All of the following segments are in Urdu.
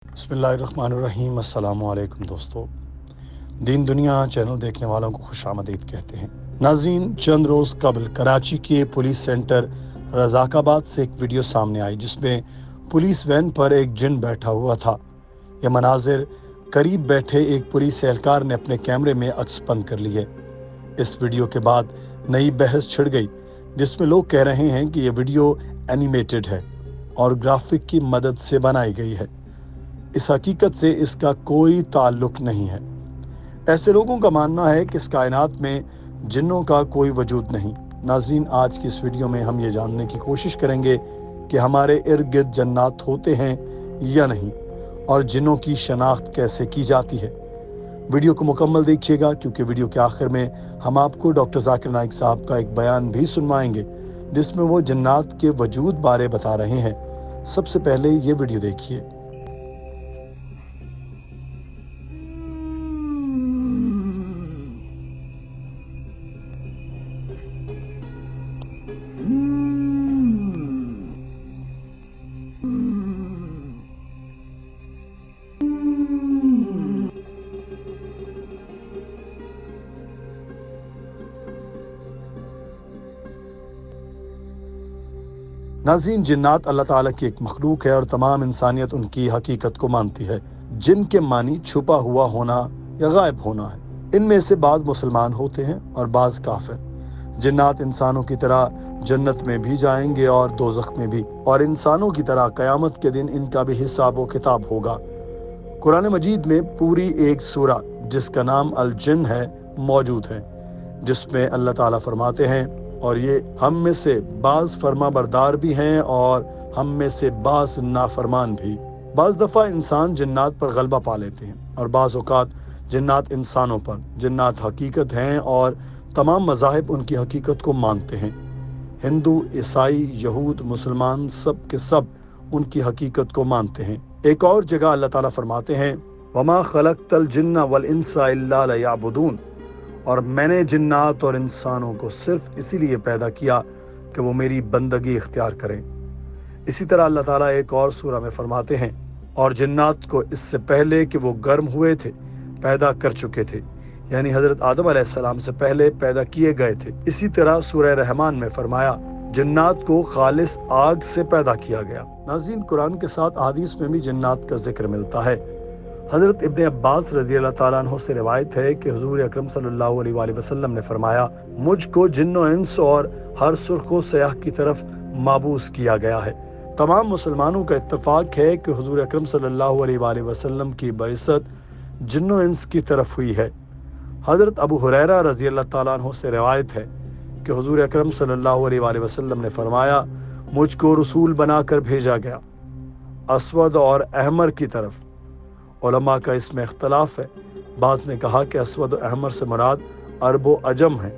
بسم اللہ الرحمن الرحیم۔ السلام علیکم دوستو، دین دنیا چینل دیکھنے والوں کو خوش آمدید کہتے ہیں۔ ناظرین، چند روز قبل کراچی کے پولیس سینٹر رزاق آباد سے ایک ویڈیو سامنے آئی جس میں پولیس وین پر ایک جن بیٹھا ہوا تھا۔ یہ مناظر قریب بیٹھے ایک پولیس اہلکار نے اپنے کیمرے میں عکس بند کر لیے۔ اس ویڈیو کے بعد نئی بحث چھڑ گئی جس میں لوگ کہہ رہے ہیں کہ یہ ویڈیو اینیمیٹڈ ہے اور گرافک کی مدد سے بنائی گئی ہے۔ اس حقیقت سے اس کا کوئی تعلق نہیں ہے۔ ایسے لوگوں کا ماننا ہے کہ اس کائنات میں جنوں کا کوئی وجود نہیں۔ ناظرین، آج کی اس ویڈیو میں ہم یہ جاننے کی کوشش کریں گے کہ ہمارے ارد گرد جنات ہوتے ہیں یا نہیں، اور جنوں کی شناخت کیسے کی جاتی ہے۔ ویڈیو کو مکمل دیکھیے گا کیونکہ ویڈیو کے آخر میں ہم آپ کو ڈاکٹر ذاکر نائک صاحب کا ایک بیان بھی سنوائیں گے جس میں وہ جنات کے وجود بارے بتا رہے ہیں۔ سب سے پہلے یہ ویڈیو دیکھیے۔ ناظرین، جنات اللہ تعالیٰ کی ایک مخلوق ہے اور تمام انسانیت ان کی حقیقت کو مانتی ہے۔ جن کے معنی چھپا ہوا ہونا یا غائب ہونا ہے۔ ان میں سے بعض مسلمان ہوتے ہیں اور بعض کافر۔ جنات انسانوں کی طرح جنت میں بھی جائیں گے اور دوزخ میں بھی، اور انسانوں کی طرح قیامت کے دن ان کا بھی حساب و کتاب ہوگا۔ قرآن مجید میں پوری ایک سورہ جس کا نام الجن ہے موجود ہے، جس میں اللہ تعالیٰ فرماتے ہیں، اور یہ ہم میں سے بعض فرما بردار بھی ہیں اور ہم میں سے بعض نافرمان بھی۔ بعض دفعہ انسان جنات پر غلبہ پا لیتے ہیں اور بعض اوقات جنات انسانوں پر۔ جنات حقیقت ہیں اور تمام مذاہب ان کی حقیقت کو مانتے ہیں۔ ہندو، عیسائی، یہود، مسلمان، سب کے سب ان کی حقیقت کو مانتے ہیں۔ ایک اور جگہ اللہ تعالیٰ فرماتے ہیں، وَمَا خَلَقْتَ الْجِنَّ وَالْإِنسَ إِلَّا لِيَعْبُدُونَ، اور میں نے جنات اور انسانوں کو صرف اسی لیے پیدا کیا کہ وہ میری بندگی اختیار کریں۔ اسی طرح اللہ تعالیٰ ایک اور سورہ میں فرماتے ہیں، اور جنات کو اس سے پہلے کہ وہ گرم ہوئے تھے پیدا کر چکے تھے، یعنی حضرت آدم علیہ السلام سے پہلے پیدا کیے گئے تھے۔ اسی طرح سورہ رحمان میں فرمایا، جنات کو خالص آگ سے پیدا کیا گیا۔ ناظرین، قرآن کے ساتھ احادیث میں بھی جنات کا ذکر ملتا ہے۔ حضرت ابن عباس رضی اللہ تعالیٰ عنہ سے روایت ہے کہ حضور اکرم صلی اللہ علیہ وآلہ وسلم نے فرمایا، مجھ کو جن و انس اور ہر سرخ و سیاہ کی طرف مابوس کیا گیا ہے۔ تمام مسلمانوں کا اتفاق ہے کہ حضور اکرم صلی اللہ علیہ وآلہ وسلم کی بعثت جن و انس کی طرف ہوئی ہے۔ حضرت ابو ہریرہ رضی اللہ تعالیٰ عنہ سے روایت ہے کہ حضور اکرم صلی اللہ علیہ وآلہ وسلم نے فرمایا، مجھ کو رسول بنا کر بھیجا گیا اسود اور احمر کی طرف۔ علماء کا اس میں اختلاف ہے۔ بعض نے کہا کہ اسود و احمر سے مراد عرب و عجم ہیں،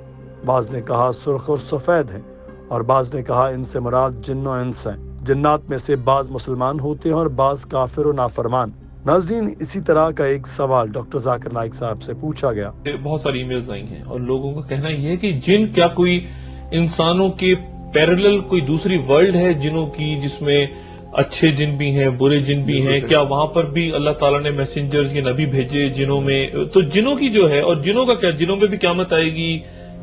بعض نے کہا سرخ اور سفید ہیں، اور بعض نے کہا ان سے مراد جن و انس ہیں۔ جنات میں سے بعض مسلمان ہوتے ہیں اور بعض کافر و نافرمان۔ ناظرین، اسی طرح کا ایک سوال ڈاکٹر ذاکر نائک صاحب سے پوچھا گیا۔ بہت ساری ای میلز آئی ہیں اور لوگوں کا کہنا یہ ہے کہ جن کیا کوئی انسانوں کے پیرلل کوئی دوسری ورلڈ ہے جنوں کی، جس میں اچھے جن بھی ہیں برے جن بھی ہیں؟ کیا وہاں پر بھی اللہ تعالیٰ نے میسنجرز یا نبی بھیجے جنوں میں؟ تو جنوں کی جو ہے، اور جنوں کا کیا، جنوں میں بھی قیامت آئے گی،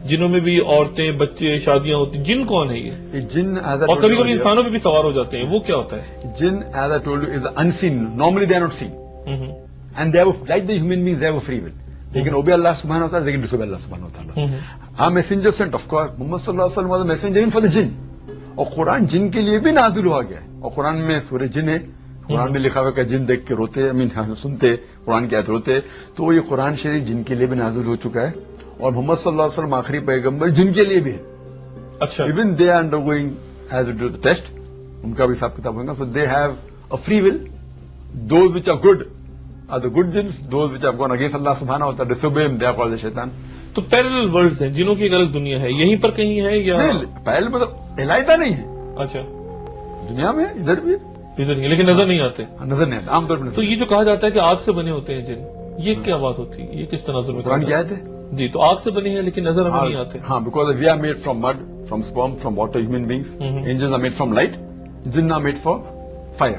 جنوں میں بھی عورتیں بچے شادیاں ہوتی، جن کون ہے یہ؟ جن اور کبھی کبھی انسانوں پہ بھی سوار ہو جاتے ہیں، وہ کیا ہوتا ہے؟ jinn, as I told you, is unseen. Normally they are not seen. And they have, like the human beings, they have a free will. They can obey Allah subhanahu wa ta'ala, they can disobey Allah subhanahu wa ta'ala. Our messenger sent, of course, Muhammad sallallahu alaihi wasallam was a messenger even for the jinn. اور قرآن جن کے لیے بھی نازل ہوا گیا ہے، اور قرآن میں سورہ جن ہے، قرآن میں لکھا ہوا کہ جن دیکھ کے روتے، سنتے قرآن کی آیت روتے، تو یہ قرآن شریف جن کے لیے بھی نازل ہو چکا ہے، اور محمد صلی اللہ علیہ وسلم آخری پیغمبر جن کے لیے بھی ہے۔ اچھا، even they are undergoing as a test, ان کا بھی حساب کتاب ہوگا، so they have a free will. Those which are good are the good جنس، those which are gone against اللہ سبحانہ و تعالی ڈسوبے ہم، دے آر کالڈ شیطان۔ تو پیرلل ورلڈز ہیں، جنوں کی ایک الگ دنیا ہے، یہیں پر کہیں ہے یا؟ پہلے مطلب علیحدہ نہیں ہے، اچھا، دنیا میں ادھر بھی ادھر نہیں، لیکن نظر نہیں آتے۔ نظر نہیں آتا عام طور پر۔ تو یہ جو کہا جاتا ہے کہ آگ سے بنے ہوتے ہیں جن، یہ کیا بات ہوتی ہے؟ یہ کس تناظر میں قرآن کی آیت ہے جی؟ تو آگ سے بنے ہیں لیکن نظر ہمیں نہیں آتے۔ ہاں، because we are made from mud, from sperm, from water, human beings. Angels are made from light, جن آر میڈ فرام فائر۔